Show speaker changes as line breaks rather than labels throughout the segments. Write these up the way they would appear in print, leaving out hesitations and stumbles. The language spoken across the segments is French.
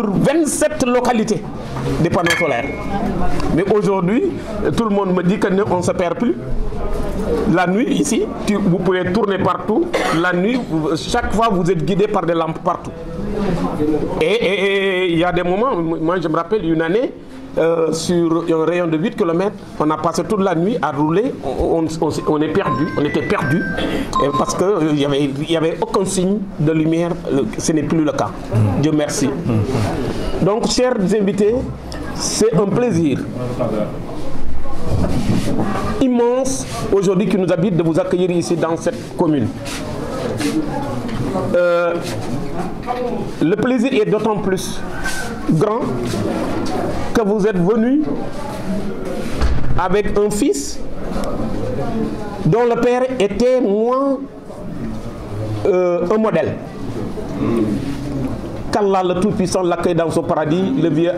sur 27 localités des panneaux solaires. Mais aujourd'hui, tout le monde me dit qu'on ne se perd plus. La nuit, ici, vous pouvez tourner partout. La nuit, chaque fois, vous êtes guidé par des lampes partout. Et il y a des moments, moi je me rappelle une année, sur un rayon de 8 km, on a passé toute la nuit à rouler, on est perdu, on était perdu, parce qu'il n'y avait aucun signe de lumière, ce n'est plus le cas. Dieu merci. Donc, chers invités, c'est un plaisir immense aujourd'hui qui nous habite de vous accueillir ici dans cette commune. Le plaisir est d'autant plus grand que vous êtes venus avec un fils dont le père était moins un modèle. Qu'Allah le Tout-Puissant l'accueille dans son paradis, le vieux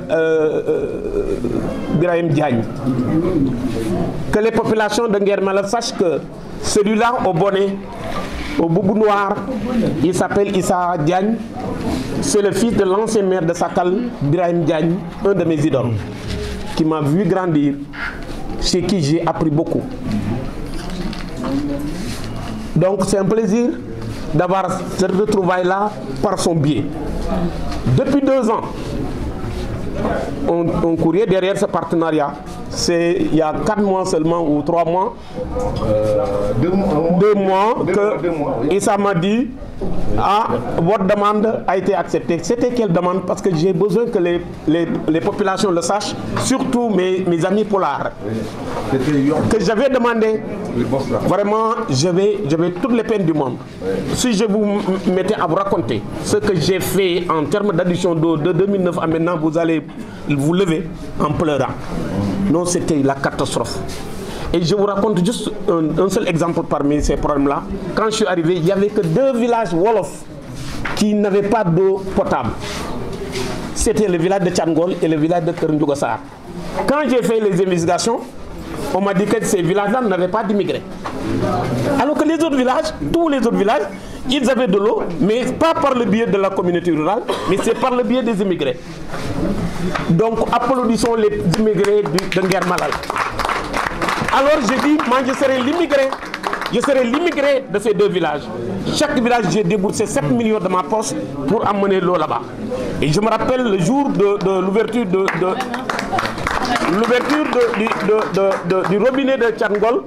Birahim Diagne. Que les populations de Nguermala sachent que celui-là au bonnet, au boubou noir, il s'appelle Issa Diagne. C'est le fils de l'ancien maire de Sakal, Birahim Diagne, un de mes idoles, qui m'a vu grandir, chez qui j'ai appris beaucoup. Donc c'est un plaisir d'avoir cette retrouvaille-là par son biais. Depuis 2 ans, on courait derrière ce partenariat. C'est il y a 4 mois seulement ou 3 mois, 2 mois que Issa m'a dit ah, votre demande a été acceptée. C'était quelle demande? Parce que j'ai besoin que les populations le sachent, surtout mes amis polars, que j'avais demandé. Vraiment, j'avais toutes les peines du monde. Si je vous mettais à vous raconter ce que j'ai fait en termes d'addition d'eau de 2009 à maintenant, vous allez vous lever en pleurant. Non, c'était la catastrophe. Et je vous raconte juste un seul exemple parmi ces problèmes-là. Quand je suis arrivé, il n'y avait que 2 villages Wolof qui n'avaient pas d'eau potable. C'était le village de Tchangol et le village de Kerndougassar. Quand j'ai fait les investigations, on m'a dit que ces villages-là n'avaient pas d'immigrés. Alors que les autres villages, tous les autres villages, ils avaient de l'eau, mais pas par le biais de la communauté rurale, mais c'est par le biais des immigrés. Donc applaudissons les immigrés de Nguermala. Alors j'ai dit, moi je serai l'immigré de ces 2 villages. Chaque village, j'ai déboursé 7 millions de ma poche pour amener l'eau là-bas. Et je me rappelle le jour de l'ouverture du robinet de Tchangol,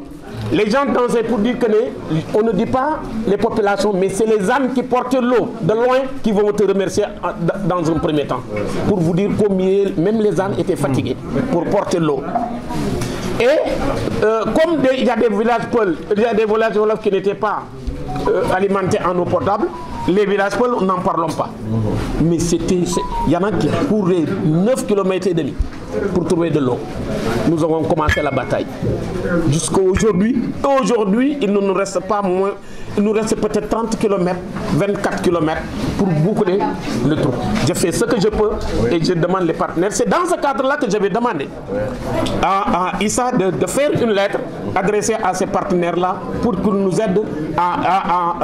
les gens dansaient pour dire qu'on ne dit pas les populations, mais c'est les ânes qui portent l'eau de loin qui vont te remercier dans un premier temps. Pour vous dire combien même les ânes étaient fatigués pour porter l'eau. Et comme il y a des villages Peul, il y a des villages Wolof qui n'étaient pas alimentés en eau potable, les villages Peul, n'en parlons pas. Mais il y en a qui couraient 9 km et demi pour trouver de l'eau. Nous avons commencé la bataille. Jusqu'à aujourd'hui. Aujourd'hui, il ne nous reste pas moins. Il nous reste peut-être 30 km, 24 km pour boucler le trou. Je fais ce que je peux et je demande les partenaires. C'est dans ce cadre-là que j'avais demandé à Issa de faire une lettre adressée à ces partenaires-là pour qu'ils nous aident à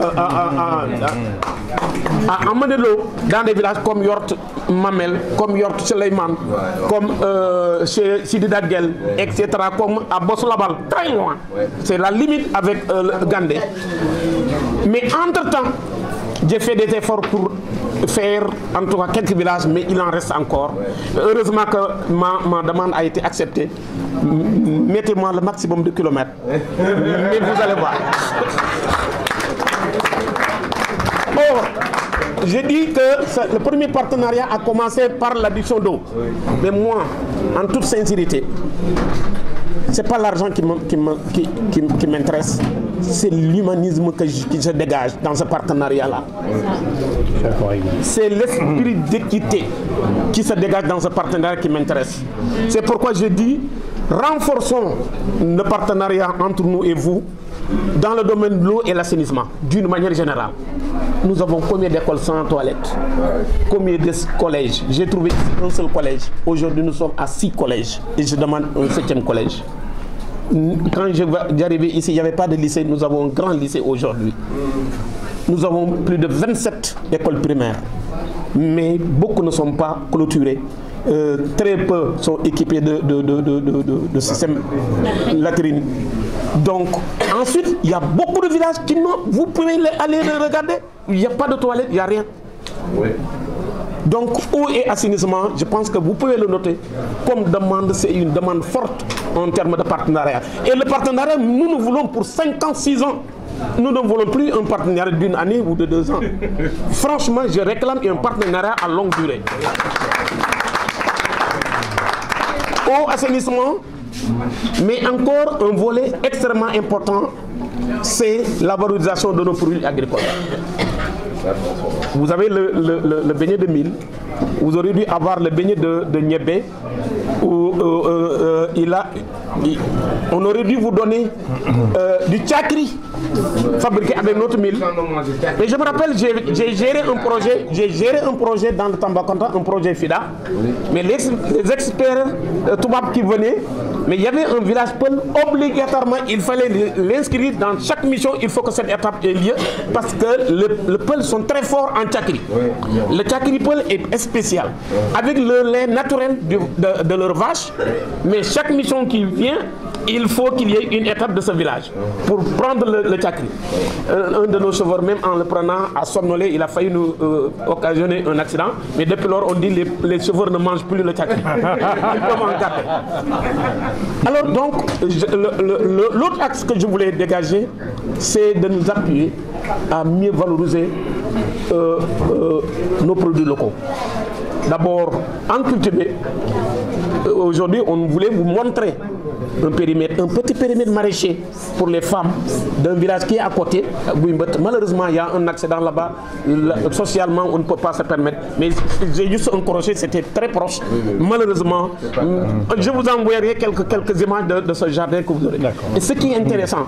amener l'eau dans des villages comme Yort Mamel, comme Yort Suleiman, comme chez Sidi Dadguel, etc., comme à Bossolabal, très loin. C'est la limite avec Gandé. Mais entre-temps, j'ai fait des efforts pour faire en tout cas quelques villages, mais il en reste encore. Heureusement que ma demande a été acceptée. Mettez-moi le maximum de kilomètres. Mais vous allez voir. Or, j'ai dit que le premier partenariat a commencé par l'addition d'eau. Mais moi, en toute sincérité, ce n'est pas l'argent qui m'intéresse, c'est l'humanisme qui se dégage dans ce partenariat-là. C'est l'esprit d'équité qui se dégage dans ce partenariat qui m'intéresse. C'est pourquoi je dis, renforçons le partenariat entre nous et vous dans le domaine de l'eau et l'assainissement, d'une manière générale. Nous avons combien d'écoles sans toilettes? Combien de collèges? J'ai trouvé un seul collège. Aujourd'hui, nous sommes à 6 collèges. Et je demande un 7e collège. Quand j'arrivais ici, il n'y avait pas de lycée. Nous avons un grand lycée aujourd'hui. Nous avons plus de 27 écoles primaires. mais beaucoup ne sont pas clôturés. Très peu sont équipés de systèmes latérines. Donc, ensuite, il y a beaucoup de villages qui n'ont... Vous pouvez aller les regarder, il n'y a pas de toilettes, il n'y a rien. Oui. Donc, eau et assainissement, je pense que vous pouvez le noter comme demande, c'est une demande forte en termes de partenariat. Et le partenariat, nous voulons pour 56 ans. Nous ne voulons plus un partenariat d'une année ou de 2 ans. Franchement, je réclame un partenariat à longue durée. Eau, assainissement, mais encore un volet extrêmement important, c'est la valorisation de nos produits agricoles. Vous avez le beignet de mil, vous auriez dû avoir le beignet de niébé, où on aurait dû vous donner du tchakri fabriqué avec notre mil. Et je me rappelle, j'ai géré un projet dans le Tambacounda, un projet FIDA, mais les experts Toubab qui venaient, mais il y avait un village Peul, obligatoirement, il fallait l'inscrire dans chaque mission, il faut que cette étape ait lieu, parce que le Peul sont très forts en tchakri. Le tchakri Peul est spécial, avec le lait naturel de leur vache, mais chaque mission qui vient, il faut qu'il y ait une étape de ce village pour prendre le tchakri. Un de nos chauffeurs, même en le prenant à somnoler, il a failli nous occasionner un accident. Mais depuis lors, on dit que les chauffeurs ne mangent plus le tchakri. Ils peuvent en garder. Alors donc, l'autre axe que je voulais dégager, c'est de nous appuyer à mieux valoriser nos produits locaux. D'abord, en cultiver. Aujourd'hui, on voulait vous montrer un petit périmètre maraîcher pour les femmes d'un village qui est à côté. Malheureusement, il y a un accident là-bas. Socialement, on ne peut pas se permettre. Mais j'ai juste un crochet, c'était très proche. Malheureusement, je vous envoyerai quelques images de ce jardin que vous aurez. Et ce qui est intéressant,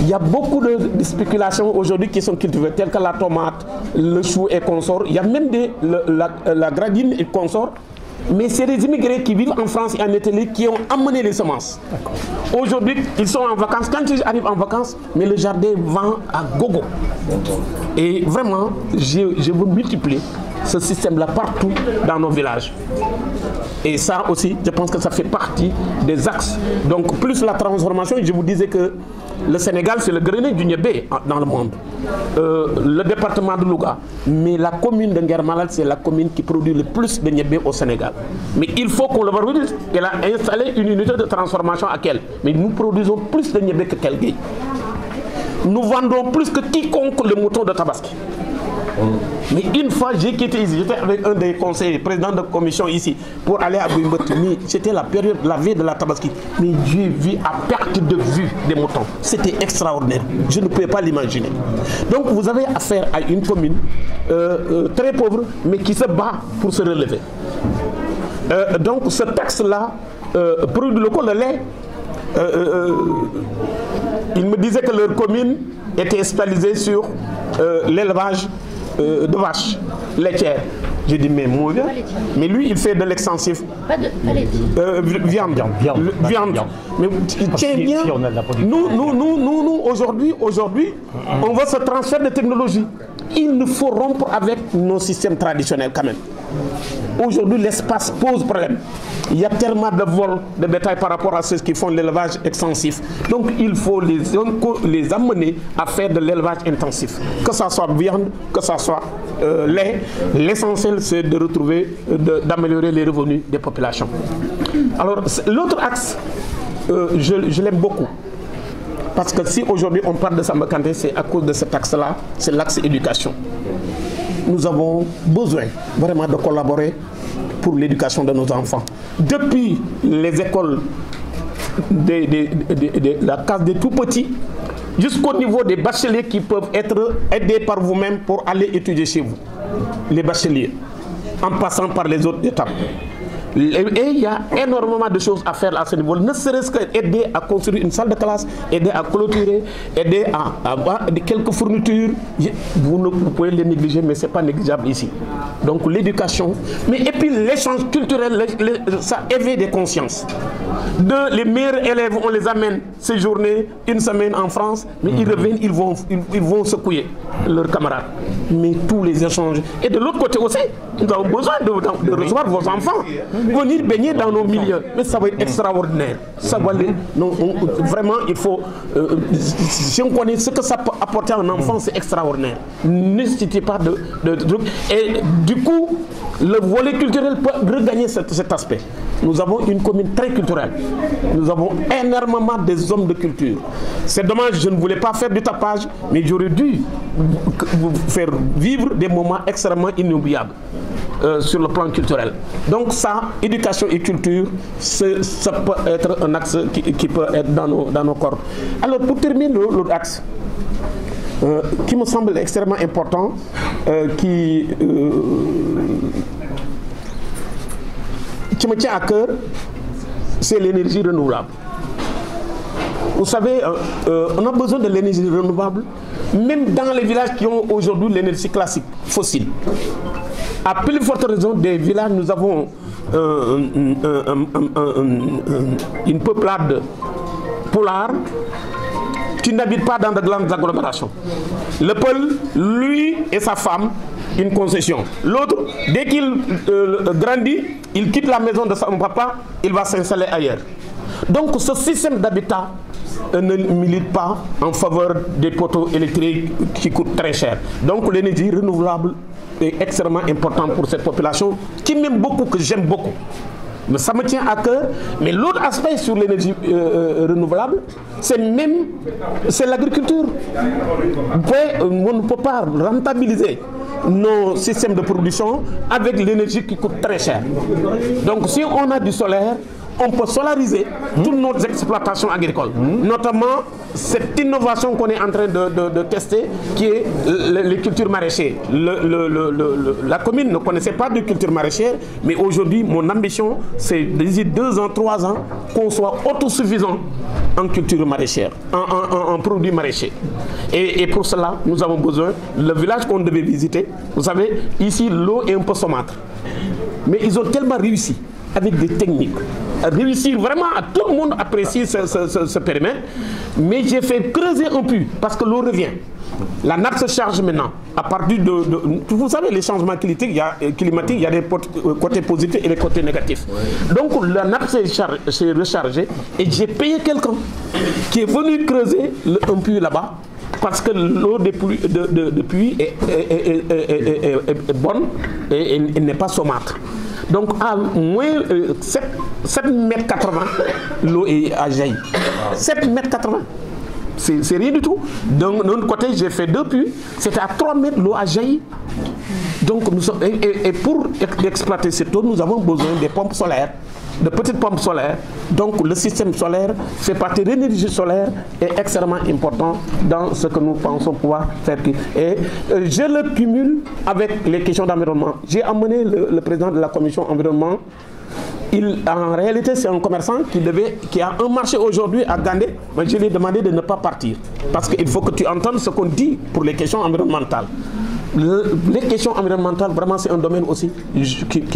il y a beaucoup de spéculations aujourd'hui qui sont cultivées, telles que la tomate, le chou et consorts. Il y a même la gradine et consorts. Mais c'est des immigrés qui vivent en France et en Italie qui ont amené les semences. Aujourd'hui, ils sont en vacances. Quand ils arrivent en vacances, mais le jardin vend à gogo. Et vraiment, je veux multiplier ce système-là partout dans nos villages. Et ça aussi, je pense que ça fait partie des axes. Donc, plus la transformation, je vous disais que le Sénégal, c'est le grenier du niébé dans le monde. Le département de Louga. Mais la commune de Nguermalal, c'est la commune qui produit le plus de niébé au Sénégal. Mais il faut qu'on le valorise. Elle a installé une unité de transformation à Kell. Mais nous produisons plus de niébé que Kelgui. Nous vendons plus que quiconque le mouton de Tabaski. Mais une fois j'ai quitté ici, j'étais avec un des conseillers, président de commission ici, pour aller à Bouimbotini. C'était la période, la veille de la Tabaski. Mais j'ai vu à perte de vue des moutons. C'était extraordinaire. Je ne pouvais pas l'imaginer. Donc vous avez affaire à une commune très pauvre, mais qui se bat pour se relever. Donc ce texte-là, produits locaux, le lait, il me disait que leur commune était spécialisée sur l'élevage de vaches laitières. J'ai dit, mais moi, mais lui, il fait de l'extensif.
Pas de
viande. Mais tiens bien, nous aujourd'hui, on va se transférer de technologie. Il nous faut rompre avec nos systèmes traditionnels quand même. Aujourd'hui, l'espace pose problème. Il y a tellement de vols de bétail par rapport à ceux qui font l'élevage extensif. Donc, il faut les amener à faire de l'élevage intensif. Que ça soit viande, que ça soit lait. L'essentiel, c'est de retrouver, d'améliorer les revenus des populations. Alors, l'autre axe, je l'aime beaucoup. Parce que si aujourd'hui on parle de Samba Kanté, c'est à cause de cet axe-là, c'est l'axe éducation. Nous avons besoin vraiment de collaborer pour l'éducation de nos enfants. Depuis les écoles de la case des tout-petits, jusqu'au niveau des bacheliers qui peuvent être aidés par vous-même pour aller étudier chez vous. Les bacheliers, en passant par les autres étapes. Et il y a énormément de choses à faire à ce niveau, ne serait-ce qu'aider à construire une salle de classe, aider à clôturer, aider à avoir quelques fournitures. Vous pouvez les négliger, mais ce n'est pas négligeable ici. Donc l'éducation, et puis l'échange culturel, ça éveille des consciences. Les meilleurs élèves, on les amène séjourner une semaine en France, mais ils reviennent, ils vont secouer leurs camarades. Mais tous les échanges. Et de l'autre côté aussi, nous avons besoin de recevoir vos enfants, venir baigner dans nos milieux. Mais ça va être extraordinaire. Ça va vraiment, il faut... si on connaît ce que ça peut apporter à un enfant, c'est extraordinaire. N'hésitez pas de trucs. Et du coup, le volet culturel peut regagner cet aspect. Nous avons une commune très culturelle. Nous avons énormément des hommes de culture. C'est dommage, je ne voulais pas faire du tapage, mais j'aurais dû vous faire vivre des moments extrêmement inoubliables sur le plan culturel. Donc ça, éducation et culture, ça peut être un axe qui peut être dans nos corps. Alors pour terminer l'autre axe, qui me semble extrêmement important, qui me tient à cœur, c'est l'énergie renouvelable. Vous savez, on a besoin de l'énergie renouvelable, même dans les villages qui ont aujourd'hui l'énergie classique, fossile. À plus forte raison des villages, nous avons une peuplade polaire qui n'habite pas dans de grandes agglomérations. Le Peul, lui et sa femme, une concession. L'autre, dès qu'il grandit, il quitte la maison de son papa, il va s'installer ailleurs. Donc ce système d'habitat ne milite pas en faveur des poteaux électriques qui coûtent très cher. Donc l'énergie renouvelable est extrêmement importante pour cette population qui m'aime beaucoup, que j'aime beaucoup. Mais ça me tient à cœur. Mais l'autre aspect sur l'énergie renouvelable, c'est l'agriculture. On ne peut pas rentabiliser nos systèmes de production avec l'énergie qui coûte très cher. Donc si on a du solaire, on peut solariser toutes nos exploitations agricoles, notamment cette innovation qu'on est en train de tester, qui est les cultures maraîchères. La commune ne connaissait pas de culture maraîchère, mais aujourd'hui, mon ambition, c'est d'ici 2 ans, 3 ans, qu'on soit autosuffisant en culture maraîchère, en produits maraîchers. Et pour cela, nous avons besoin, le village qu'on devait visiter, vous savez, ici, l'eau est un peu saumâtre. Mais ils ont tellement réussi avec des techniques. Réussir vraiment, tout le monde apprécie ce périmètre, mais j'ai fait creuser un puits parce que l'eau revient. La nappe se charge maintenant. À partir vous savez, les changements climatiques, il y a des côtés positifs et des côtés négatifs. Donc la nappe s'est rechargée et j'ai payé quelqu'un qui est venu creuser un puits là-bas. Parce que l'eau de puits est bonne et n'est pas saumâtre. Donc à moins 7,80 m, l'eau a jailli. 7,80 m. C'est rien du tout. Donc de l'autre côté, j'ai fait 2 puits. C'était à 3 mètres, l'eau a jailli. Donc et pour exploiter cette eau, nous avons besoin des pompes solaires, de petites pompes solaires. Donc le système solaire fait partie de l'énergie solaire est extrêmement important dans ce que nous pensons pouvoir faire. Et je le cumule avec les questions d'environnement. J'ai amené le président de la commission environnement. En réalité, c'est un commerçant qui a un marché aujourd'hui à Gandé. Mais je lui ai demandé de ne pas partir. Parce qu'il faut que tu entendes ce qu'on dit pour les questions environnementales. Les questions environnementales, vraiment, c'est un domaine aussi qui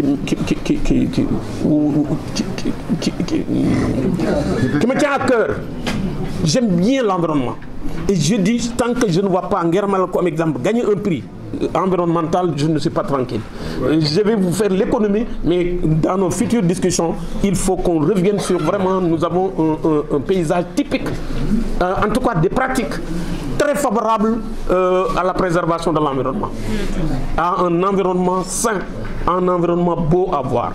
me tient à cœur. J'aime bien l'environnement. Et je dis, tant que je ne vois pas Nguermal comme exemple gagner un prix environnemental, je ne suis pas tranquille. Je vais vous faire l'économie, mais dans nos futures discussions, il faut qu'on revienne sur vraiment, nous avons un paysage typique, en tout cas des pratiques très favorables à la préservation de l'environnement, à un environnement sain, un environnement beau à voir.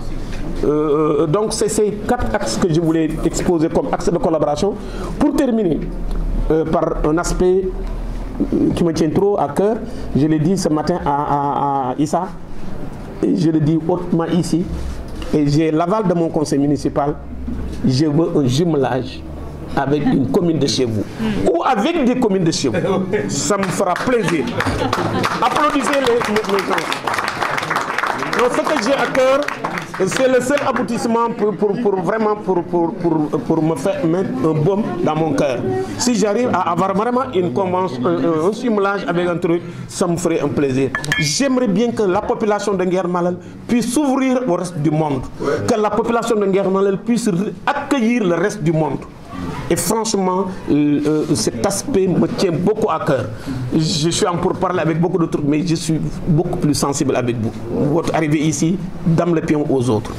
Donc c'est ces 4 axes que je voulais exposer comme axes de collaboration. Pour terminer, par un aspect qui me tient trop à cœur, je l'ai dit ce matin à Issa, et je le dis hautement ici, et j'ai l'aval de mon conseil municipal, je veux un jumelage avec une commune de chez vous, ou avec des communes de chez vous. Ça me fera plaisir. Applaudissez les gens. Donc ce que j'ai à cœur, c'est le seul aboutissement pour vraiment pour me faire mettre un baume dans mon cœur. Si j'arrive à avoir vraiment une convention, un jumelage avec un truc, ça me ferait un plaisir. J'aimerais bien que la population de Nguer Malal puisse s'ouvrir au reste du monde, que la population de Nguer Malal puisse accueillir le reste du monde. Et franchement, cet aspect me tient beaucoup à cœur. Je suis en pourparlers avec beaucoup de trucs, mais je suis beaucoup plus sensible avec vous. Votre arrivée ici donne le pion aux autres.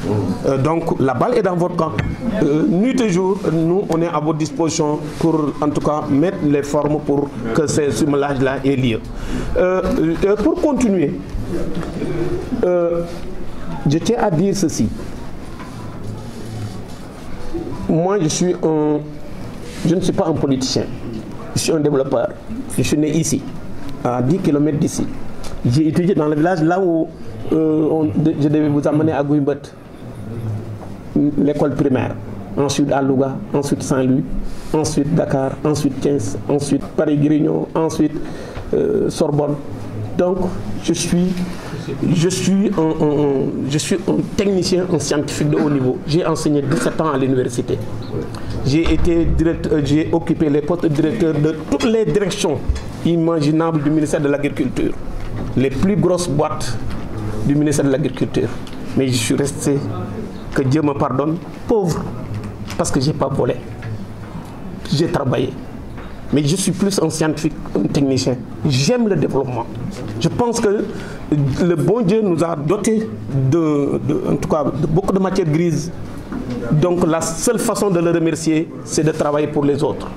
Donc la balle est dans votre camp. Nuit et jour, nous, on est à votre disposition pour, en tout cas, mettre les formes pour que ce jumelage-là ait lieu. Pour continuer, je tiens à dire ceci. Moi, je ne suis pas un politicien, je suis un développeur. Je suis né ici, à 10 km d'ici. J'ai étudié dans le village là où je devais vous amener à Gouimbet, l'école primaire. Ensuite à Louga, ensuite Saint-Louis, ensuite Dakar, ensuite Thiès, ensuite Paris-Grignon, ensuite Sorbonne. Donc je suis un technicien, un scientifique de haut niveau. J'ai enseigné 17 ans à l'université. J'ai occupé les postes de directeur de toutes les directions imaginables du ministère de l'Agriculture. Les plus grosses boîtes du ministère de l'Agriculture. Mais je suis resté, que Dieu me pardonne, pauvre. Parce que je n'ai pas volé. J'ai travaillé. Mais je suis plus un scientifique, un technicien. J'aime le développement. Je pense que le bon Dieu nous a dotés en tout cas, de beaucoup de matières grises. Donc la seule façon de le remercier, c'est de travailler pour les autres.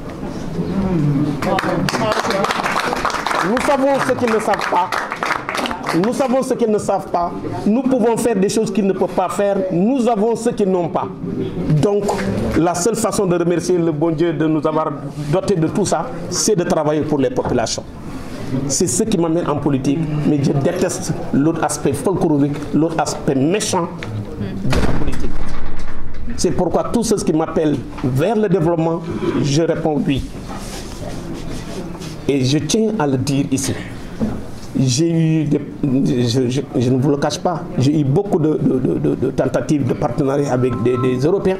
Nous savons ce qu'ils ne savent pas. Nous savons ce qu'ils ne savent pas. Nous pouvons faire des choses qu'ils ne peuvent pas faire. Nous avons ce qu'ils n'ont pas. Donc, la seule façon de remercier le bon Dieu de nous avoir dotés de tout ça, c'est de travailler pour les populations. C'est ce qui m'amène en politique. Mais je déteste l'autre aspect folklorique, l'autre aspect méchant de la politique. C'est pourquoi tous ceux qui m'appellent vers le développement, je réponds oui. Et je tiens à le dire ici. J'ai eu, je ne vous le cache pas, j'ai eu beaucoup de tentatives de partenariat avec des Européens,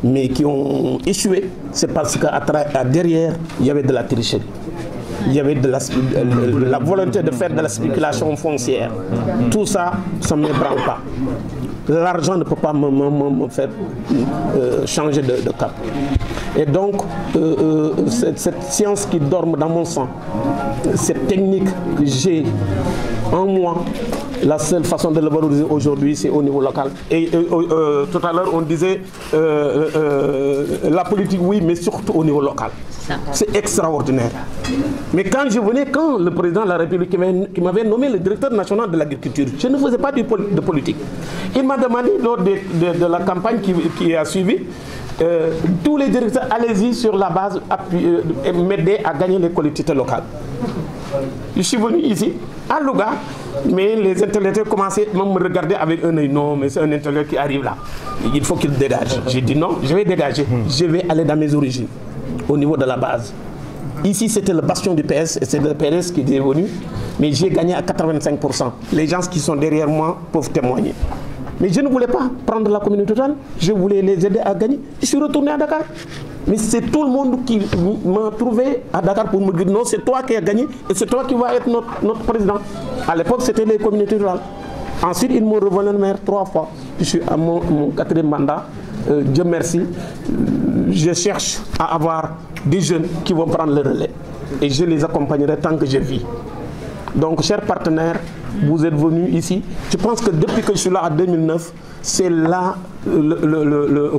mais qui ont échoué. C'est parce qu'à derrière, il y avait de la tricherie. Il y avait de la volonté de faire de la spéculation foncière. Tout ça, ça ne m'ébranle pas. L'argent ne peut pas me faire changer de cap. Et donc, cette science qui dorme dans mon sang, cette technique que j'ai en moi, la seule façon de le valoriser aujourd'hui, c'est au niveau local. Et tout à l'heure, on disait la politique, oui, mais surtout au niveau local. C'est extraordinaire. Mais quand le président de la République qui m'avait nommé le directeur national de l'agriculture, je ne faisais pas de politique. Il m'a demandé lors de la campagne qui a suivi, tous les directeurs, allez-y sur la base, m'aider à gagner les collectivités locales. Je suis venu ici, à Louga, mais les intellectuels commençaient à me regarder avec un œil. Non, mais c'est un intellectuel qui arrive là. Il faut qu'il dégage. J'ai dit non, je vais dégager. Je vais aller dans mes origines, au niveau de la base. Ici, c'était le bastion du PS, et c'est le PS qui est devenu. Mais j'ai gagné à 85%. Les gens qui sont derrière moi peuvent témoigner. Mais je ne voulais pas prendre la communauté rurale, je voulais les aider à gagner. Je suis retourné à Dakar. Mais c'est tout le monde qui m'a trouvé à Dakar pour me dire non, c'est toi qui as gagné et c'est toi qui vas être notre président. À l'époque, c'était les communautés rurales. Ensuite, ils m'ont revenu le maire 3 fois. Je suis à mon 4e mandat. Dieu merci. Je cherche à avoir des jeunes qui vont prendre le relais. Et je les accompagnerai tant que je vis. Donc, chers partenaires, vous êtes venus ici. Je pense que depuis que je suis là en 2009, c'est là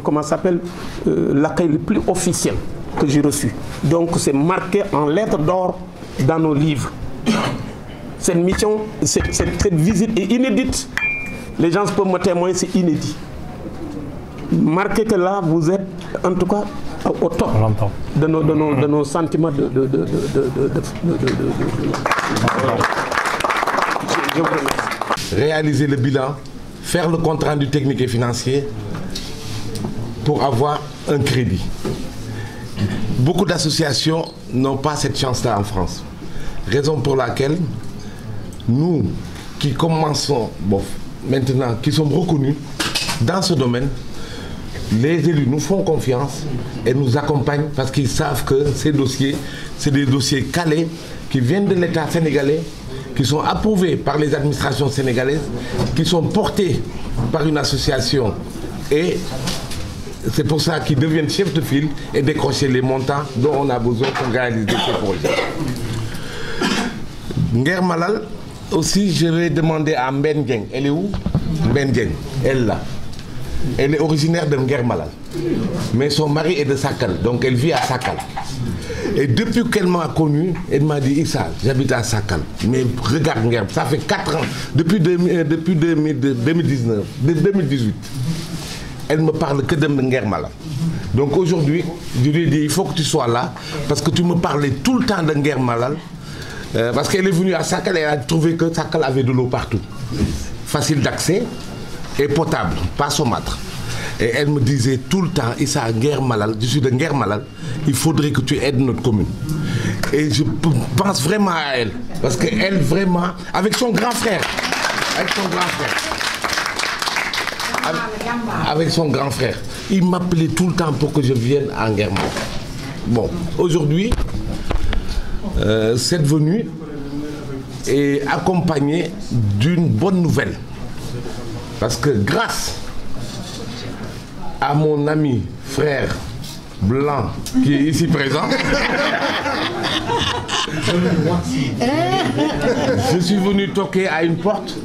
comment s'appelle l'accueil le plus officiel que j'ai reçu. Donc, c'est marqué en lettres d'or dans nos livres. Cette mission, cette visite est inédite. Les gens peuvent me témoigner, c'est inédit. Marquez que là, vous êtes en tout cas au top de nos sentiments Je vous remercie.
Réaliser le bilan, faire le compte rendu technique et financier pour avoir un crédit. Beaucoup d'associations n'ont pas cette chance-là en France. Raison pour laquelle nous qui commençons, bon, maintenant qui sommes reconnus dans ce domaine, les élus nous font confiance et nous accompagnent parce qu'ils savent que ces dossiers, c'est des dossiers calés qui viennent de l'État sénégalais, qui sont approuvés par les administrations sénégalaises, qui sont portés par une association et c'est pour ça qu'ils deviennent chefs de file et décrocher les montants dont on a besoin pour réaliser ces projets. Nguer Malal, aussi je vais demander à Mben Dieng. Elle est où? Mben Dieng, elle là. Elle est originaire de Nguer Malal. Mais son mari est de Sakal, donc elle vit à Sakal. Et depuis qu'elle m'a connu, elle m'a dit Issa, j'habite à Sakal. Mais regarde Nguer, ça fait 4 ans, depuis 2019, 2018. Elle me parle que de Nguer Malal. Donc aujourd'hui, je lui ai dit, il faut que tu sois là, parce que tu me parlais tout le temps de Nguer Malal. Parce qu'elle est venue à Sakal et elle a trouvé que Sakal avait de l'eau partout. Facile d'accès et potable, pas saumâtre. Et elle me disait tout le temps, Issa, Nguer Malal, je suis de Nguer Malal, il faudrait que tu aides notre commune. Et je pense vraiment à elle. Parce qu'elle vraiment, avec son grand frère, avec son grand frère, il m'appelait tout le temps pour que je vienne à Nguer Malal. Bon, aujourd'hui, cette venue est accompagnée d'une bonne nouvelle. Parce que grâce à mon ami, frère blanc, qui est ici présent, je suis venu toquer à une porte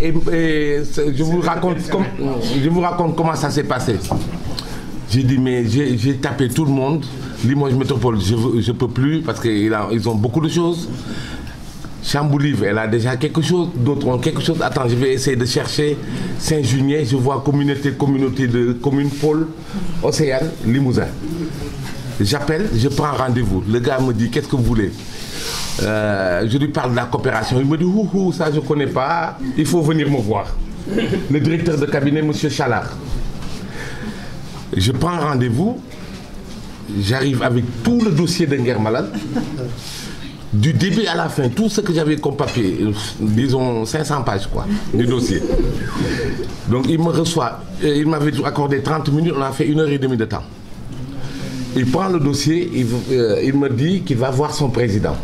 et je vous raconte comment ça s'est passé. J'ai dit, mais j'ai tapé tout le monde. Limoges Métropole, je ne peux plus parce qu'ils ont beaucoup de choses. Chamboulive, elle a déjà quelque chose, d'autres ont quelque chose. Attends, je vais essayer de chercher Saint-Junien, je vois communauté de communes pôle, Océane, Limousin. J'appelle, je prends rendez-vous. Le gars me dit, qu'est-ce que vous voulez? Je lui parle de la coopération. Il me dit, ça je ne connais pas, il faut venir me voir. Le directeur de cabinet, M. Chalard. Je prends rendez-vous, j'arrive avec tout le dossier de Nguer Malal. Du début à la fin, tout ce que j'avais comme papier, disons 500 pages quoi, du dossier. Donc il me reçoit, il m'avait accordé 30 minutes, on a fait 1h30 de temps. Il prend le dossier, il me dit qu'il va voir son président.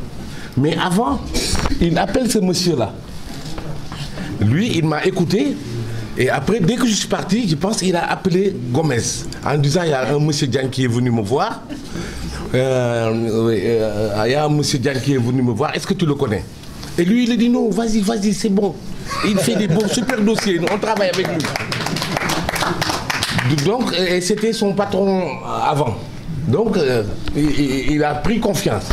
Mais avant, il appelle ce monsieur-là. Lui, il m'a écouté. Et après, dès que je suis parti, je pense qu'il a appelé Gomez en disant il y a un monsieur Diagne qui est venu me voir. Il y a un monsieur Diagne qui est venu me voir. Est-ce que tu le connais? Et lui, il a dit non, vas-y, c'est bon. Il fait des bons, super dossiers. On travaille avec lui. Donc, c'était son patron avant. Donc, il a pris confiance.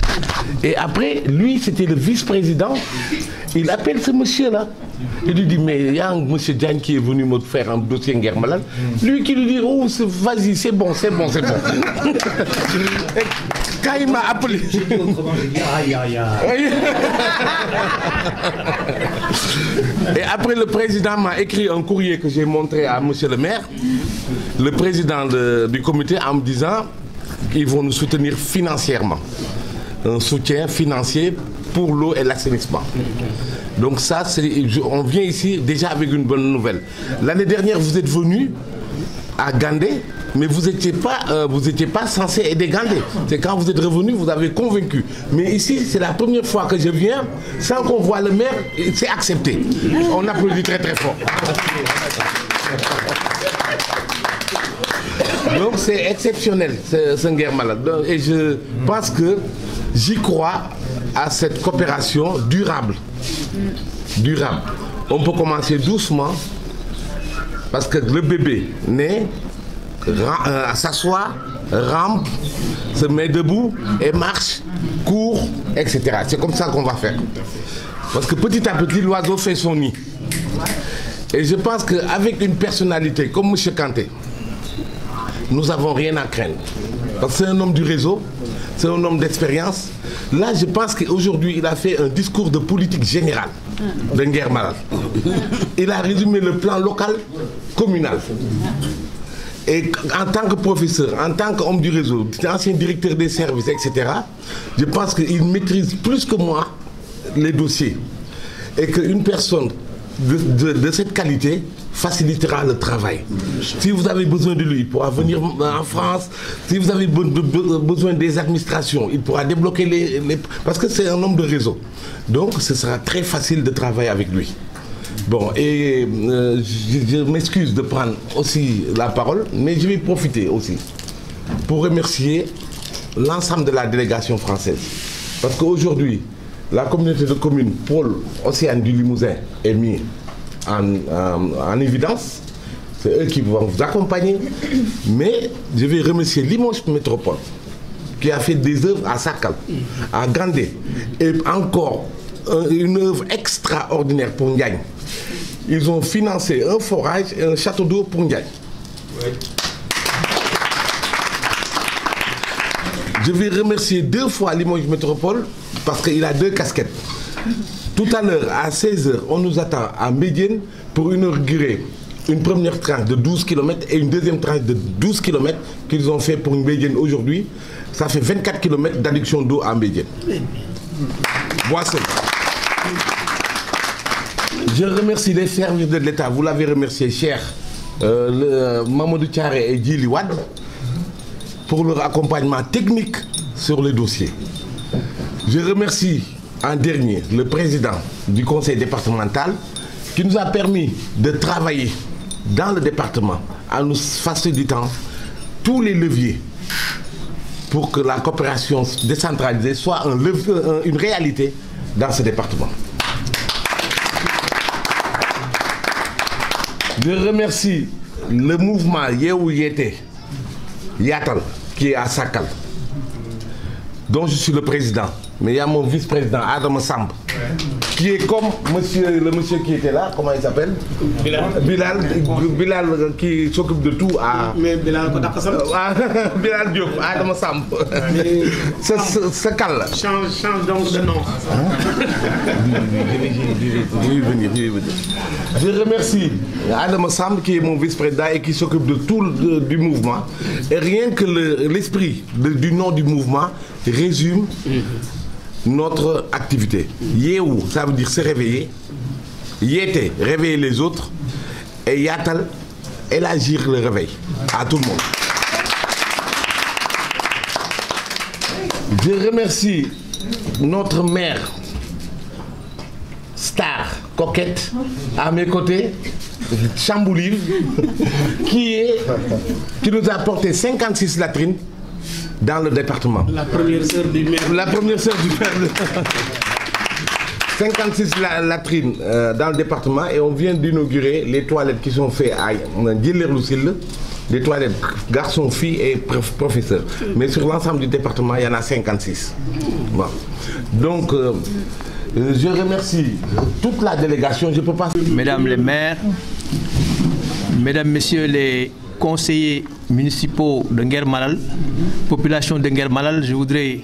Et après, lui, c'était le vice-président. Il appelle ce monsieur-là. Il lui dit, mais il y a un monsieur Diagne qui est venu me faire un dossier Nguer Malal. Lui qui lui dit, oh, vas-y, c'est bon. Quand il m'a appelé... Et après, le président m'a écrit un courrier que j'ai montré à monsieur le maire, le président du comité, en me disant qu'ils vont nous soutenir financièrement. Un soutien financier pour l'eau et l'assainissement. Donc ça, on vient ici déjà avec une bonne nouvelle. L'année dernière, vous êtes venu à Gandé, mais vous n'étiez pas censé aider Gandé. C'est quand vous êtes revenu, vous avez convaincu. Mais ici, c'est la première fois que je viens, sans qu'on voit le maire, c'est accepté. On applaudit très très fort. Donc c'est exceptionnel, ce Nguer Malal. Et je pense que j'y crois à cette coopération durable. On peut commencer doucement parce que le bébé naît, s'assoit, rampe, se met debout et marche, court, etc. C'est comme ça qu'on va faire. Parce que petit à petit, l'oiseau fait son nid. Et je pense qu'avec une personnalité comme M. Kanté, nous n'avons rien à craindre. Parce que c'est un homme du réseau, c'est un homme d'expérience. Là, je pense qu'aujourd'hui, il a fait un discours de politique générale de Nguer Malal. Il a résumé le plan local, communal. Et en tant que professeur, en tant qu'homme du réseau, ancien directeur des services, etc., je pense qu'il maîtrise plus que moi les dossiers. Et qu'une personne de cette qualité facilitera le travail. Si vous avez besoin de lui, il pourra venir en France. Si vous avez besoin des administrations, il pourra débloquer les... Parce que c'est un homme de réseau. Donc, ce sera très facile de travailler avec lui. Bon, et je m'excuse de prendre aussi la parole, mais je vais profiter aussi pour remercier l'ensemble de la délégation française. Parce qu'aujourd'hui, la communauté de communes Pôle Océane du Limousin est mise en évidence. C'est eux qui vont vous accompagner. Mais je vais remercier Limoges Métropole, qui a fait des œuvres à Sakal, à Gandé, et encore une œuvre extraordinaire pour Ndiaye. Ils ont financé un forage et un château d'eau pour Ndiaye. Oui. Je vais remercier 2 fois Limoges Métropole parce qu'il a 2 casquettes. Tout à l'heure, à 16h, on nous attend à Médienne pour inaugurer une première tranche de 12 km et une deuxième tranche de 12 km qu'ils ont fait pour Médienne aujourd'hui. Ça fait 24 km d'adduction d'eau à Médienne. Voici. Je remercie les services de l'État. Vous l'avez remercié, cher Mamadou Thiaré et Djili Wad, pour leur accompagnement technique sur le dossier. Je remercie en dernier le président du conseil départemental qui nous a permis de travailler dans le département en nous facilitant tous les leviers pour que la coopération décentralisée soit une réalité dans ce département. Je remercie le mouvement Yehu Yete Yatal qui est à Sakal, dont je suis le président. Mais il y a mon vice-président Adam Samb, qui est comme le monsieur qui était là, comment il s'appelle? Bilal qui s'occupe de tout à... Mais Bilal Bilal Diop, Adam Samb. C'est Kal.
Change donc de nom.
Je vais venir. Je remercie Adam Samb qui est mon vice-président et qui s'occupe de tout du mouvement. Et rien que l'esprit du nom du mouvement résume notre activité. Yehu, ça veut dire se réveiller. Yete, réveiller les autres. Et Yatal, élargir le réveil à tout le monde. Je remercie notre maire, star, coquette, à mes côtés, Chamboulive, qui nous a apporté 56 latrines dans le département.
La première sœur du maire.
La première sœur du maire. 56 latrines dans le département et on vient d'inaugurer les toilettes qui sont faites à Djillerlousil, les toilettes garçons, filles et professeurs. Mais sur l'ensemble du département, il y en a 56. Bon. Donc, je remercie toute la délégation. Je peux pas...
Mesdames les maires, mesdames, messieurs les conseillers municipaux de Nguer-Malal, population de Nguer-Malal, je voudrais,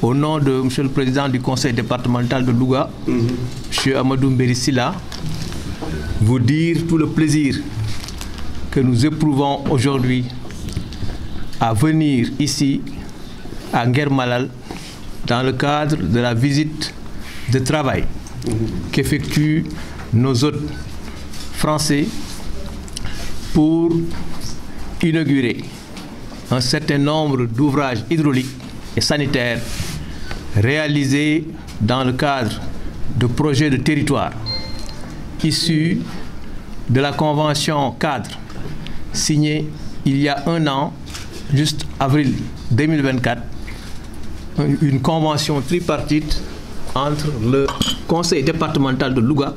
au nom de monsieur le président du conseil départemental de Louga, monsieur Amadou Mbérissila, vous dire tout le plaisir que nous éprouvons aujourd'hui à venir ici à Nguer-Malal dans le cadre de la visite de travail qu'effectuent nos hôtes français pour inaugurer un certain nombre d'ouvrages hydrauliques et sanitaires réalisés dans le cadre de projets de territoire issus de la convention cadre signée il y a un an, juste avril 2024, une convention tripartite entre le conseil départemental de Louga,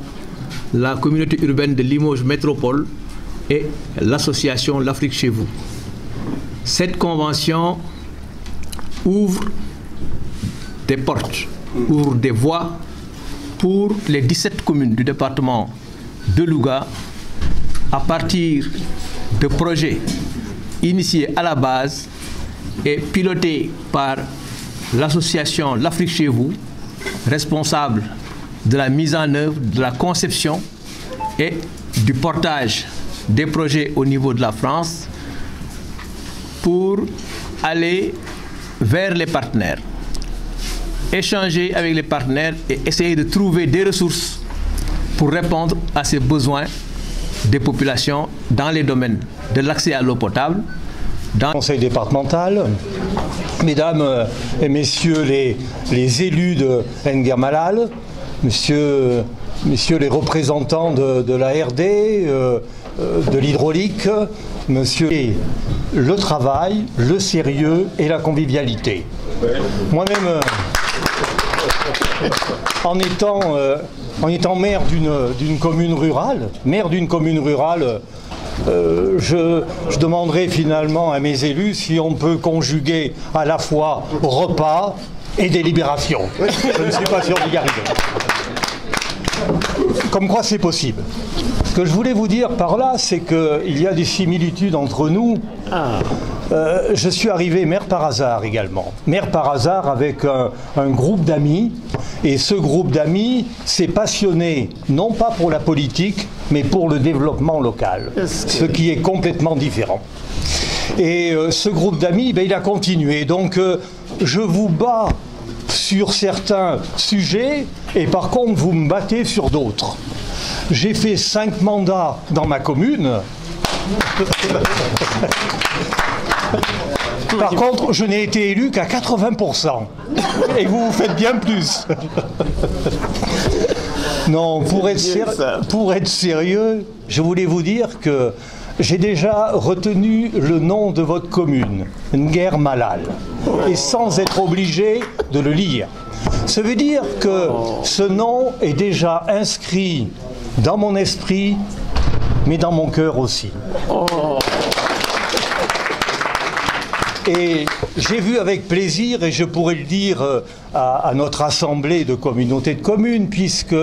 la communauté urbaine de Limoges Métropole et l'association L'Afrique chez vous. Cette convention ouvre des portes, ouvre des voies pour les 17 communes du département de Louga à partir de projets initiés à la base et pilotés par l'association L'Afrique chez vous, responsable de la mise en œuvre, de la conception et du portage des projets au niveau de la France pour aller vers les partenaires, échanger avec les partenaires et essayer de trouver des ressources pour répondre à ces besoins des populations dans les domaines de l'accès à l'eau potable, dans le
conseil départemental, mesdames et messieurs les élus de Nguer Malal, messieurs les représentants de la RD, de l'hydraulique, monsieur, le travail, le sérieux et la convivialité. Moi-même, en étant maire d'une commune rurale, je demanderai finalement à mes élus si on peut conjuguer à la fois repas et délibération. Je ne suis pas sûr d'y arriver. Comme quoi c'est possible. Ce que je voulais vous dire par là, c'est qu'il y a des similitudes entre nous. Je suis arrivé maire par hasard également. Maire par hasard avec un groupe d'amis. Et ce groupe d'amis s'est passionné, non pas pour la politique, mais pour le développement local. Ce qui est complètement différent. Et ce groupe d'amis, il a continué. Donc je vous bats sur certains sujets et par contre vous me battez sur d'autres. J'ai fait 5 mandats dans ma commune. Par contre, je n'ai été élu qu'à 80%. Et vous faites bien plus. Non, pour être sérieux, je voulais vous dire que j'ai déjà retenu le nom de votre commune, Nguer Malal, et sans être obligé de le lire. Ça veut dire que ce nom est déjà inscrit dans mon esprit, mais dans mon cœur aussi. Et j'ai vu avec plaisir, et je pourrais le dire à notre assemblée de communautés de communes, puisque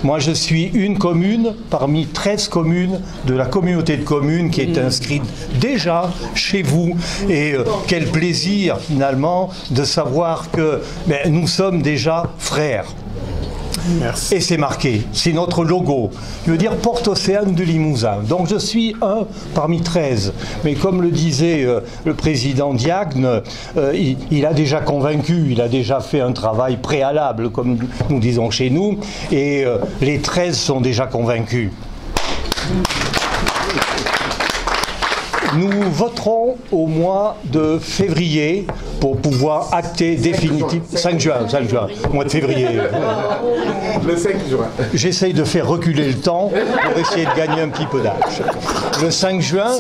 moi je suis une commune parmi 13 communes de la communauté de communes qui est inscrite déjà chez vous. Et quel plaisir finalement de savoir que nous sommes déjà frères. Merci. Et c'est marqué, c'est notre logo. Je veux dire Porte Océane du Limousin. Donc je suis un parmi 13. Mais comme le disait le président Diagne, il a déjà convaincu, il a déjà fait un travail préalable, comme nous disons chez nous, et les 13 sont déjà convaincus. Nous voterons au mois de février pour pouvoir acter définitivement. 5 juin, mois de février.
Le 5 juin.
J'essaye de faire reculer le temps pour essayer de gagner un petit peu d'âge. Le 5 juin,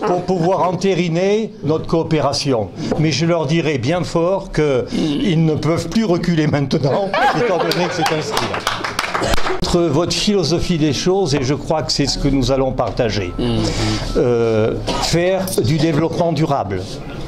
pour pouvoir entériner notre coopération. Mais je leur dirai bien fort qu'ils ne peuvent plus reculer maintenant, étant donné que c'est inscrit. Votre philosophie des choses, et je crois que c'est ce que nous allons partager, faire du développement durable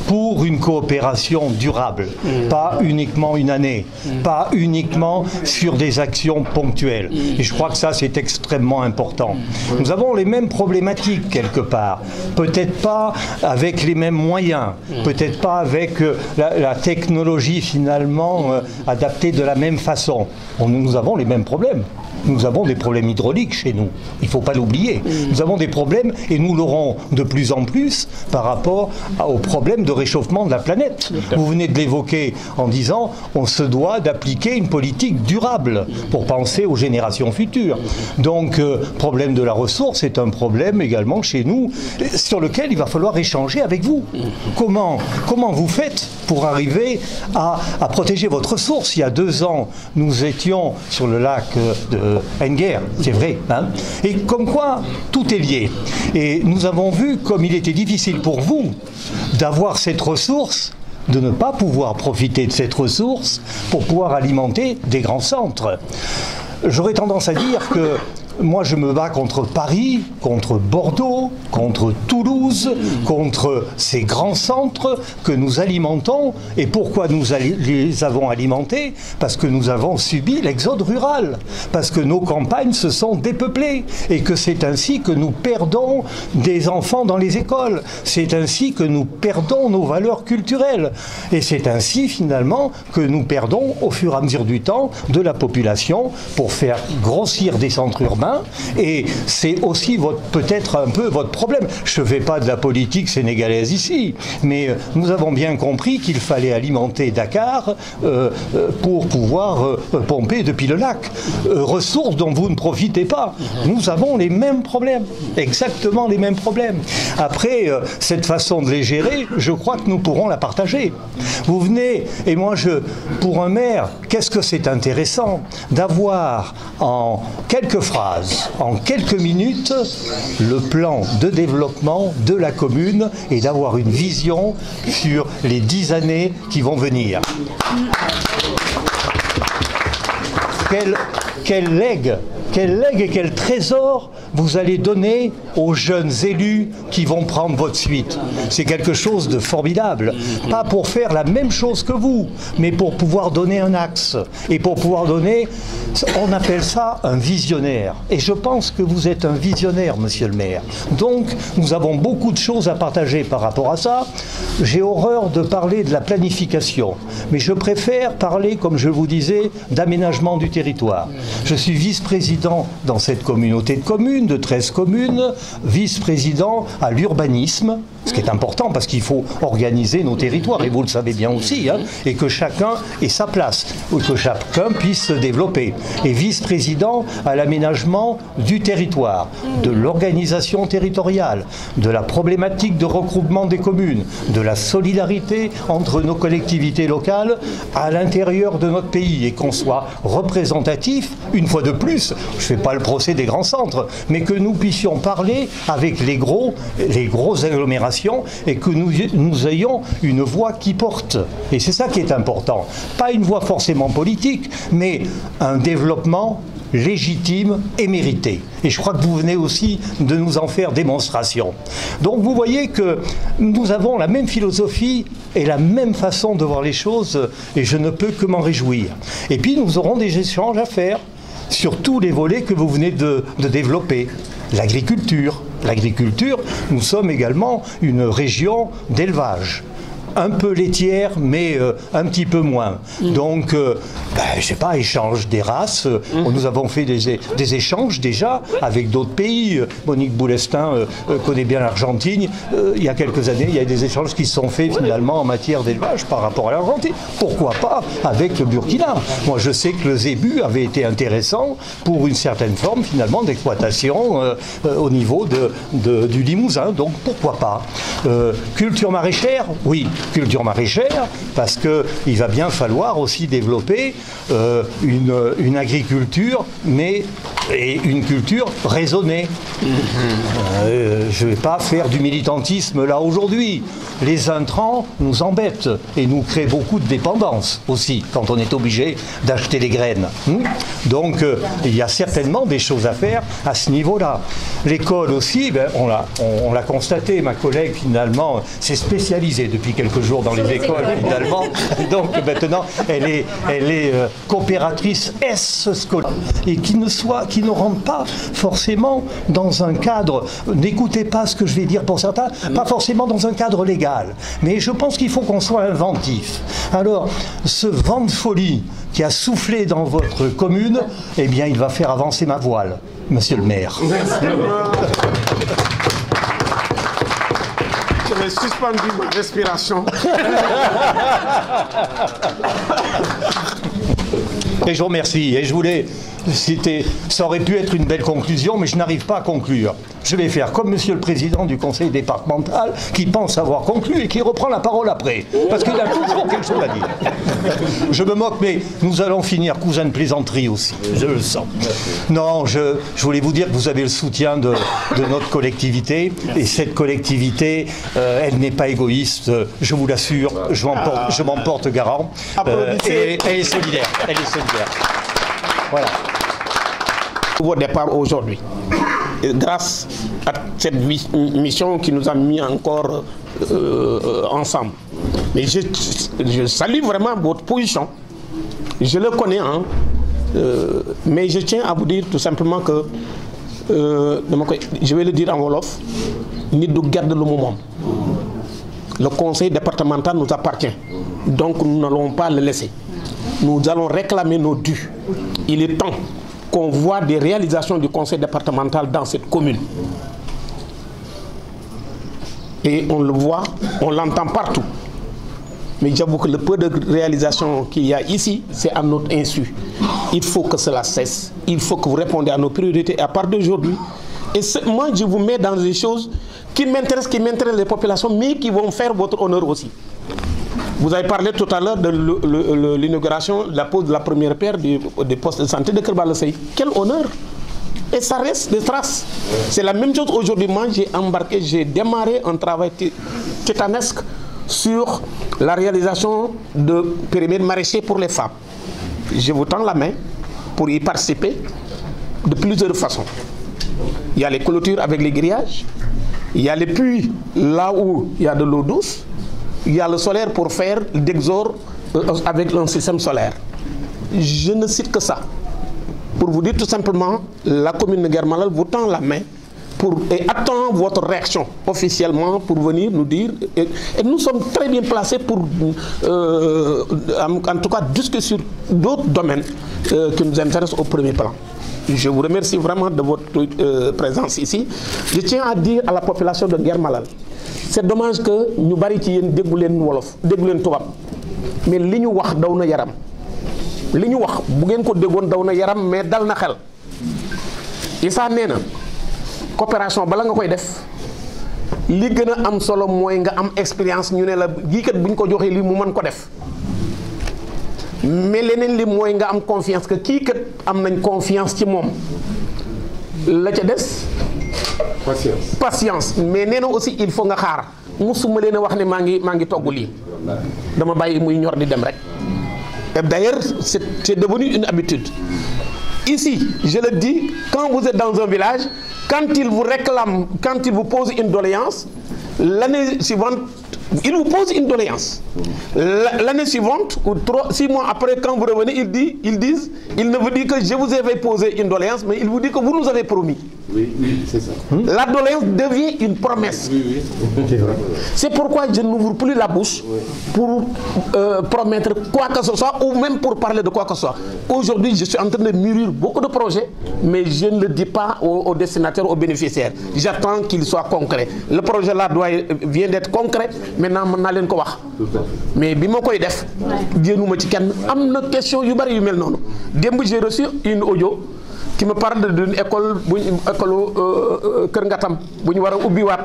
pour une coopération durable, pas uniquement une année, pas uniquement sur des actions ponctuelles. Et je crois que ça c'est extrêmement important. Nous avons les mêmes problématiques quelque part, peut-être pas avec les mêmes moyens, peut-être pas avec la technologie finalement adaptée de la même façon. Nous avons les mêmes problèmes. Nous avons des problèmes hydrauliques chez nous, il ne faut pas l'oublier. Nous avons des problèmes, et nous l'aurons de plus en plus par rapport aux problèmes de réchauffement de la planète. Vous venez de l'évoquer en disant on se doit d'appliquer une politique durable pour penser aux générations futures. Donc, problème de la ressource est un problème également chez nous sur lequel il va falloir échanger avec vous. Comment vous faites pour arriver à protéger votre ressource? Il y a 2 ans, nous étions sur le lac de Nguer, c'est vrai, hein, et comme quoi tout est lié. Et nous avons vu comme il était difficile pour vous d'avoir cette ressource, de ne pas pouvoir profiter de cette ressource pour pouvoir alimenter des grands centres. J'aurais tendance à dire que moi je me bats contre Paris, contre Bordeaux, contre Toulouse, contre ces grands centres que nous alimentons. Et pourquoi nous les avons alimentés? Parce que nous avons subi l'exode rural, parce que nos campagnes se sont dépeuplées et que c'est ainsi que nous perdons des enfants dans les écoles, c'est ainsi que nous perdons nos valeurs culturelles et c'est ainsi finalement que nous perdons au fur et à mesure du temps de la population pour faire grossir des centres urbains main, et c'est aussi peut-être un peu votre problème. Je ne fais pas de la politique sénégalaise ici, mais nous avons bien compris qu'il fallait alimenter Dakar pour pouvoir pomper depuis le lac. Ressources dont vous ne profitez pas. Nous avons les mêmes problèmes, exactement les mêmes problèmes. Après, cette façon de les gérer, je crois que nous pourrons la partager. Vous venez, et moi, pour un maire, qu'est-ce que c'est intéressant d'avoir en quelques phrases, en quelques minutes, le plan de développement de la commune et d'avoir une vision sur les 10 années qui vont venir. Quel legs et quel trésor vous allez donner aux jeunes élus qui vont prendre votre suite. C'est quelque chose de formidable. Pas pour faire la même chose que vous, mais pour pouvoir donner un axe. Et pour pouvoir donner, on appelle ça un visionnaire. Et je pense que vous êtes un visionnaire, monsieur le maire. Donc, nous avons beaucoup de choses à partager par rapport à ça. J'ai horreur de parler de la planification. Mais je préfère parler, comme je vous disais, d'aménagement du territoire. Je suis vice-président dans cette communauté de communes, de 13 communes, vice-président à l'urbanisme, ce qui est important parce qu'il faut organiser nos territoires, et vous le savez bien aussi, hein, et que chacun ait sa place, ou que chacun puisse se développer. Et vice-président à l'aménagement du territoire, de l'organisation territoriale, de la problématique de regroupement des communes, de la solidarité entre nos collectivités locales à l'intérieur de notre pays, et qu'on soit représentatif, une fois de plus, je ne fais pas le procès des grands centres, mais que nous puissions parler avec les grosses agglomérations et que nous ayons une voix qui porte. Et c'est ça qui est important. Pas une voix forcément politique, mais un développement légitime et mérité. Et je crois que vous venez aussi de nous en faire démonstration. Donc vous voyez que nous avons la même philosophie et la même façon de voir les choses, et je ne peux que m'en réjouir. Et puis nous aurons des échanges à faire sur tous les volets que vous venez de développer. L'agriculture. L'agriculture, nous sommes également une région d'élevage. Un peu laitière, mais un petit peu moins. Donc, je ne sais pas, échange des races. Nous avons fait des échanges déjà avec d'autres pays. Monique Boulestin connaît bien l'Argentine. Il y a quelques années, il y a des échanges qui se sont faits finalement en matière d'élevage par rapport à l'Argentine. Pourquoi pas avec le Burkina? Moi, je sais que le zébu avait été intéressant pour une certaine forme finalement d'exploitation au niveau du Limousin. Donc, pourquoi pas? Culture maraîchère, oui. Culture maraîchère, parce qu'il va bien falloir aussi développer une agriculture, mais une culture raisonnée. Je ne vais pas faire du militantisme là aujourd'hui. Les intrants nous embêtent et nous créent beaucoup de dépendance aussi, quand on est obligé d'acheter les graines. Donc il y a certainement des choses à faire à ce niveau-là. L'école aussi, on l'a constaté, ma collègue finalement s'est spécialisée depuis quelques jours dans les écoles finalement, donc maintenant elle est coopératrice scolaire, et qui ne rentre pas forcément dans un cadre, n'écoutez pas ce que je vais dire pour certains, pas forcément dans un cadre légal, mais je pense qu'il faut qu'on soit inventif. Alors ce vent de folie qui a soufflé dans votre commune, eh bien il va faire avancer ma voile, monsieur le maire.
Je vais suspendre ma respiration.
Et je vous remercie. Et je voulais citer, ça aurait pu être une belle conclusion, mais je n'arrive pas à conclure. Je vais faire comme monsieur le président du conseil départemental, qui pense avoir conclu et qui reprend la parole après. Parce qu'il a toujours quelque chose à dire. Je me moque, mais nous allons finir cousin de plaisanterie aussi. Je le sens. Non, je voulais vous dire que vous avez le soutien de notre collectivité. Et cette collectivité, elle n'est pas égoïste, je vous l'assure. Je m'en porte garant. Et elle est solidaire. Elle est solidaire. Voilà.
Au départ aujourd'hui, grâce à cette mission qui nous a mis encore ensemble. Mais je salue vraiment votre position. Je le connais, hein, mais je tiens à vous dire tout simplement que, je vais le dire en wolof, ni de garde le moment. Le conseil départemental nous appartient, donc nous n'allons pas le laisser. Nous allons réclamer nos dus. Il est temps qu'on voit des réalisations du conseil départemental dans cette commune. Et on le voit, on l'entend partout. Mais j'avoue que le peu de réalisations qu'il y a ici, c'est à notre insu. Il faut que cela cesse. Il faut que vous répondiez à nos priorités à partir d'aujourd'hui. Et moi, je vous mets dans des choses qui m'intéressent les populations, mais qui vont faire votre honneur aussi. Vous avez parlé tout à l'heure de l'inauguration, de la pose de la première pierre des postes de santé de Kër Balla Seye. Quel honneur! Et ça reste des traces. C'est la même chose aujourd'hui. Moi, j'ai démarré un travail titanesque sur la réalisation de périmètres maraîchers pour les femmes. Je vous tends la main pour y participer de plusieurs façons. Il y a les clôtures avec les grillages, il y a les puits là où il y a de l'eau douce, il y a le solaire pour faire d'exor avec un système solaire. Je ne cite que ça. Pour vous dire tout simplement, la commune de Nguer Malal vous tend la main et attend votre réaction officiellement pour venir nous dire. Et nous sommes très bien placés pour, en tout cas, discuter sur d'autres domaines qui nous intéressent au premier plan. Je vous remercie vraiment de votre présence ici. Je tiens à dire à la population de Nguer Malal, c'est dommage que nous bari ci yeen déggu len wolof, déggu len tubab. Mais li ñu wax daw na yaram. Li ñu wax bu ngeen ko déggoon daw na yaram mais dal na xel. Issa nee na coopération bala nga koy def li gën a am solo mooy nga am expérience ñu ne la gii kat bu ñu ko joxee lii mu mën ko def. Mais leneen li mooy nga am confiance que kii kat am nañ confiance ci moom. La ca des patience. Mais nee na aussi il faut nga xaar musuma leen a wax ne maa ngi togg lii dama bàyyi muy ñor di dem rek. Et d'ailleurs c'est devenu une habitude. Ici, je le dis, quand vous êtes dans un village, quand il vous réclame, quand il vous pose une doléance, l'année suivante, il vous pose une doléance. L'année suivante, ou 6 mois après, quand vous revenez, il ne vous dit que je vous avais posé une doléance, mais il vous dit que vous nous avez promis.
Oui, c'est ça.
La doléance devient une promesse.
Oui.
C'est pourquoi je n'ouvre plus la bouche pour promettre quoi que ce soit ou même pour parler de quoi que ce soit. Aujourd'hui, je suis en train de mûrir beaucoup de projets, mais je ne le dis pas aux destinataires, aux bénéficiaires. J'attends qu'il soit concret. Le projet là vient d'être concret. Maintenant, je vais wax. Mais bi ma koy def, génnuma ci kenn am na question yu bari yu mel noonu. Démb j'ai reçu une audio qui me parle d'une école Kër Ngatam bu ñu war a ubbiwaat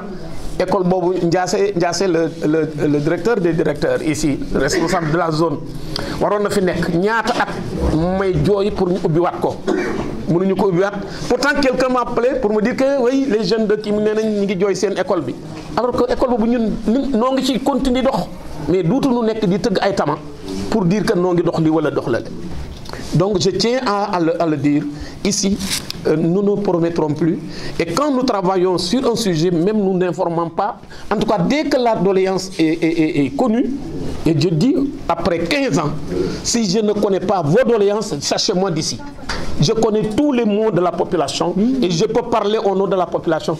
école boobu Ndiassé le directeur des directeurs ici responsable de la zone waroon na fi nekk ñaata at may jooy pour ñu ubbiwaat ko mënuñu ko ubbiwaat pourtant quelqu'un m'a appelé pour me dire que oui les jeunes de kii nee nañ ñu ngi jooy seen école bi alors que école boobu ñun noo ngi ci continuer dox mais duutu nu nekk di tëgg ay tama pour dire que noo ngi dox li wala dox la. Donc je tiens à le dire ici, nous ne promettrons plus. Et quand nous travaillons sur un sujet, même nous n'informons pas, en tout cas dès que la doléance est connue, et je dis après 15 ans, si je ne connais pas vos doléances, sachez-moi d'ici. Je connais tous les mots de la population et je peux parler au nom de la population.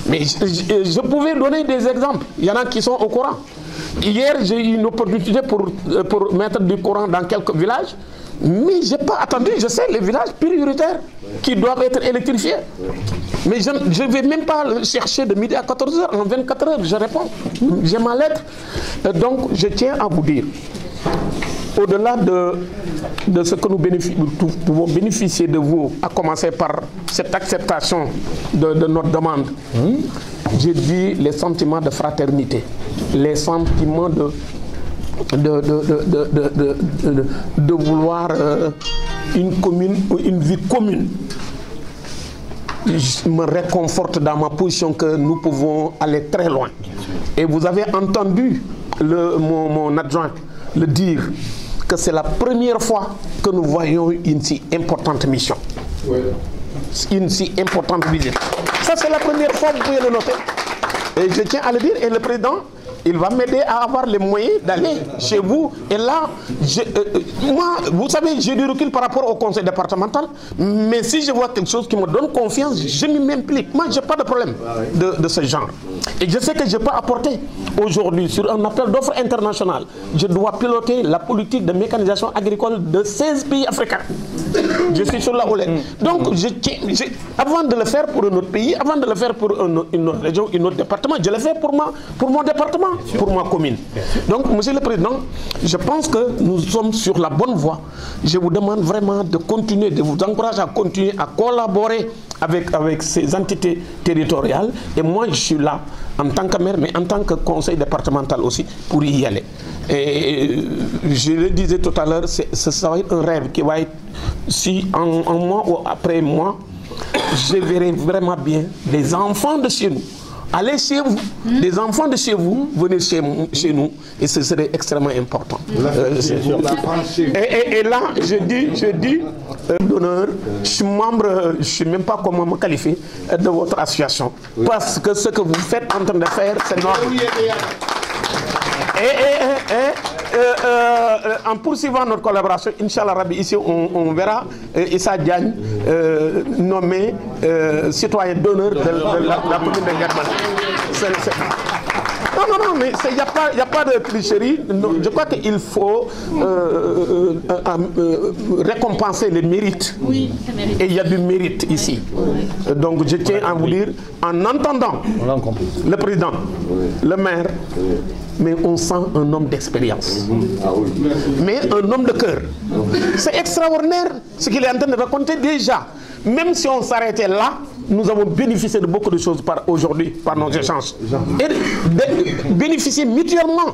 Mais je pouvais donner des exemples, il y en a qui sont au courant. Hier, j'ai eu une opportunité pour mettre du courant dans quelques villages. Mais je n'ai pas attendu, je sais, les villages prioritaires qui doivent être électrifiés. Mais je ne vais même pas le chercher de midi à 14h, en 24 heures, je réponds. J'ai ma lettre. Donc, je tiens à vous dire, au-delà de ce que nous pouvons bénéficier de vous, à commencer par cette acceptation de notre demande, j'ai dit les sentiments de fraternité, les sentiments de vouloir une commune, une vie commune. Je me réconforte dans ma position que nous pouvons aller très loin. Et vous avez entendu mon adjoint le dire que c'est la première fois que nous voyons une si importante mission. Oui. Une si importante visite. Ça c'est la première fois, vous pouvez le noter. Et je tiens à le dire, et le président il va m'aider à avoir les moyens d'aller chez vous. Et là, moi, vous savez, j'ai du recul par rapport au conseil départemental, mais si je vois quelque chose qui me donne confiance, je m'implique. Moi, je n'ai pas de problème de ce genre. Et je sais que je peux apporter aujourd'hui sur un appel d'offres international. Je dois piloter la politique de mécanisation agricole de 16 pays africains. Je suis sur la houlette. Donc, avant de le faire pour un autre pays, avant de le faire pour une autre région, un autre département, je le fais pour mon département, pour ma commune. Donc, Monsieur le Président, je pense que nous sommes sur la bonne voie. Je vous demande vraiment de continuer, de vous encourager à continuer à collaborer avec ces entités territoriales. Et moi, je suis là en tant que maire, mais en tant que conseil départemental aussi, pour y aller. Et je le disais tout à l'heure, ça va être un rêve qui va être, si en mois ou après moi, je verrai vraiment bien les enfants de chez nous. Allez chez vous, des enfants de chez vous, venez chez nous, et ce serait extrêmement important. Et là, je dis d'honneur, je suis membre, je ne sais même pas comment me qualifier de votre association, parce que ce que vous faites en train de faire, c'est normal. En poursuivant notre collaboration, Inch'Allah Rabbi, ici on verra Issa Diagne nommé citoyen d'honneur de la commune de Nguer Malal. Non, mais il n'y a pas de tricherie. Je crois qu'il faut récompenser les mérites. Oui, et il y a du mérite ici. Donc je tiens à vous dire, en entendant le président, le maire, mais on sent un homme d'expérience. Mais un homme de cœur. C'est extraordinaire ce qu'il est en train de raconter déjà. Même si on s'arrêtait là, nous avons bénéficié de beaucoup de choses aujourd'hui par nos échanges. Et bénéficier mutuellement.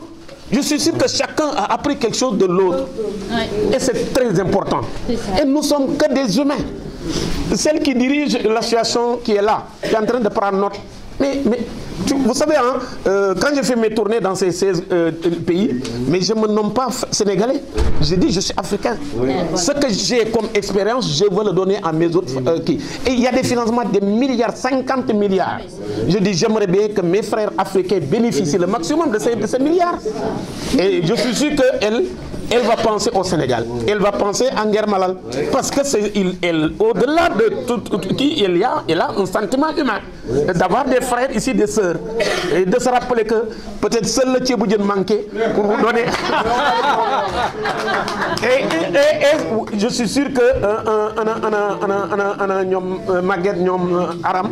Je suis sûr que chacun a appris quelque chose de l'autre. Et c'est très important. Et nous ne sommes que des humains. Celle qui dirige l'association qui est là, qui est en train de prendre note. Mais vous savez, hein, quand je fais mes tournées dans ces 16 pays, mais je ne me nomme pas sénégalais. Je dis je suis africain. Ce que j'ai comme expérience, je veux le donner à mes autres. Et il y a des financements de milliards, 50 milliards. Je dis j'aimerais bien que mes frères africains bénéficient le maximum de ces milliards. Et je suis sûr qu'elle va penser au Sénégal. Elle va penser à Nguer Malal. Parce que au-delà de tout qui elle a un sentiment humain. D'avoir des frères ici, des sœurs. Et de se rappeler que peut-être seul le Tchéboudian manquait pour vous donner. Et je suis sûr que Maguette, Aram,